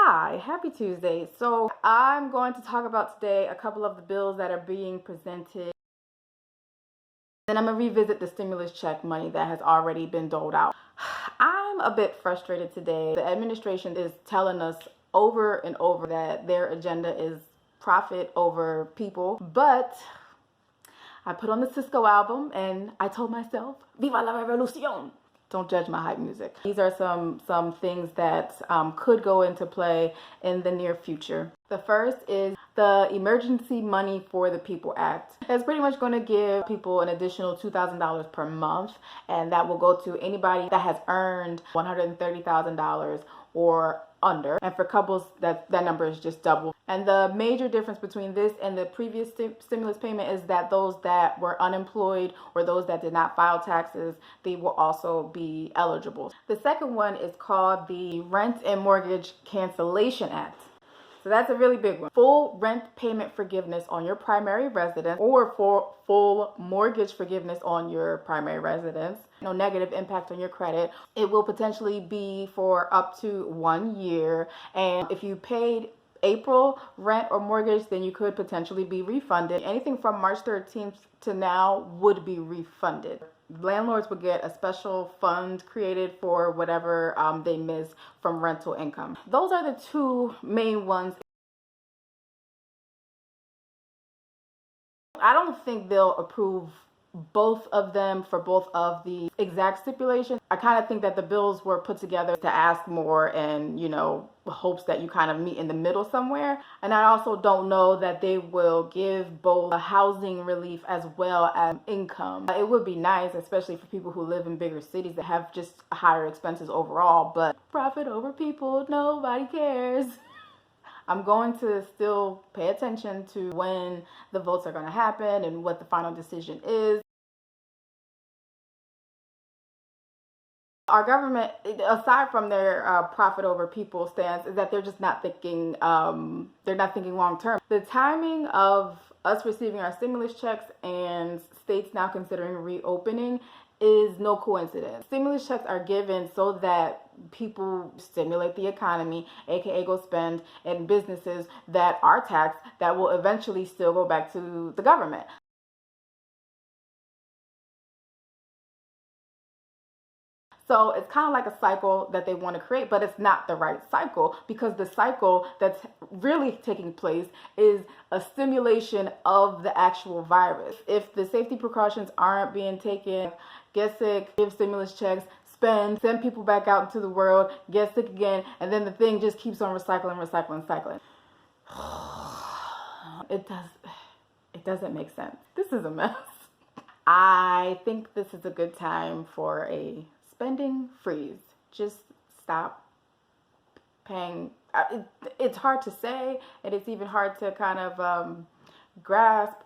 Hi, happy Tuesday. So I'm going to talk about today a couple of the bills that are being presented. Then I'm going to revisit the stimulus check money that has already been doled out. I'm a bit frustrated today. The administration is telling us over and over that their agenda is profit over people. But I put on the Cisco album and I told myself, Viva la revolución! Don't judge my hype music. These are some things that could go into play in the near future. The first is the Emergency Money for the People Act. It's pretty much going to give people an additional $2,000 per month, and that will go to anybody that has earned $130,000 or under. And for couples, that number is just double. And the major difference between this and the previous stimulus payment is that those that were unemployed or those that did not file taxes, they will also be eligible. The second one is called the Rent and Mortgage Cancellation Act. So that's a really big one. Full rent payment forgiveness on your primary residence, or for full mortgage forgiveness on your primary residence. No negative impact on your credit. It will potentially be for up to 1 year. And if you paid April rent or mortgage, then you could potentially be refunded. Anything from March 13th to now would be refunded. Landlords would get a special fund created for whatever they miss from rental income. Those are the two main ones. I don't think they'll approve both of them for both of the exact stipulations. I kind of think that the bills were put together to ask more and, hopes that you kind of meet in the middle somewhere. And I also don't know that they will give both a housing relief as well as income. It would be nice, especially for people who live in bigger cities that have just higher expenses overall, but profit over people, nobody cares. I'm going to still pay attention to when the votes are going to happen and what the final decision is. Our government, aside from their profit over people stance, is that they're just not thinking. They're not thinking long term. The timing of us receiving our stimulus checks and states now considering reopening is no coincidence. Stimulus checks are given so that people stimulate the economy, aka go spend, in businesses that are taxed that will eventually still go back to the government. So it's kind of like a cycle that they want to create, but it's not the right cycle, because the cycle that's really taking place is a stimulation of the actual virus. If the safety precautions aren't being taken, get sick, give stimulus checks, spend, send people back out into the world, get sick again, and then the thing just keeps on recycling. It doesn't make sense. This is a mess. I think this is a good time for a spending freeze. Just stop paying. It's hard to say, and it's even hard to kind of grasp.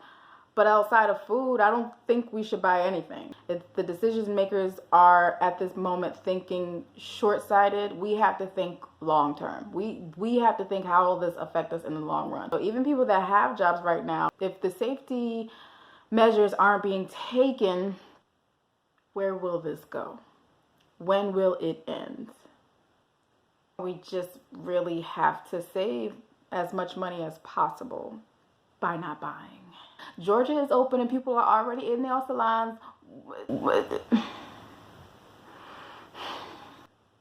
But outside of food, I don't think we should buy anything. If the decision makers are at this moment thinking short-sighted, we have to think long-term. We have to think how will this affect us in the long run. So even people that have jobs right now, if the safety measures aren't being taken, where will this go? When will it end? We just really have to save as much money as possible by not buying. Georgia is open and people are already in nail salons.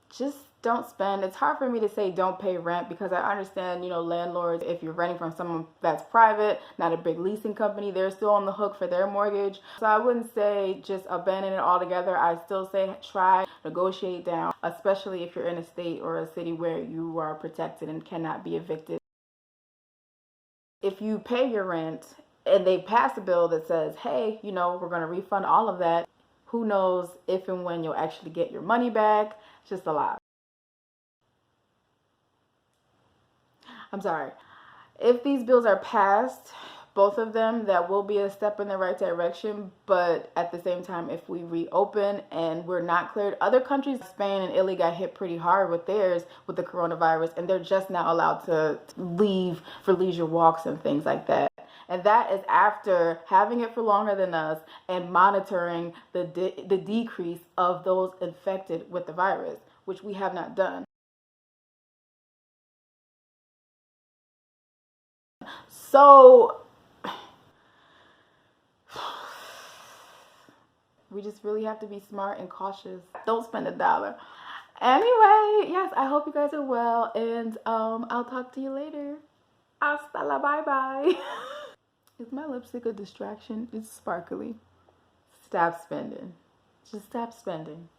Just don't spend. It's hard for me to say don't pay rent, because I understand, landlords, if you're renting from someone that's private, not a big leasing company, they're still on the hook for their mortgage. So I wouldn't say just abandon it altogether. I still say try, negotiate down, especially if you're in a state or a city where you are protected and cannot be evicted. If you pay your rent and they pass a bill that says, hey, we're going to refund all of that, who knows if and when you'll actually get your money back. It's just a lot. I'm sorry. If these bills are passed, both of them, that will be a step in the right direction. But at the same time, if we reopen and we're not cleared, other countries, Spain and Italy, got hit pretty hard with theirs with the coronavirus, and they're just now allowed to leave for leisure walks and things like that. And that is after having it for longer than us and monitoring the decrease of those infected with the virus, which we have not done. So we just really have to be smart and cautious. Don't spend $1. Anyway, yes, I hope you guys are well, and I'll talk to you later. Hasta la bye-bye. Is my lipstick a distraction? It's sparkly. Stop spending. Just stop spending.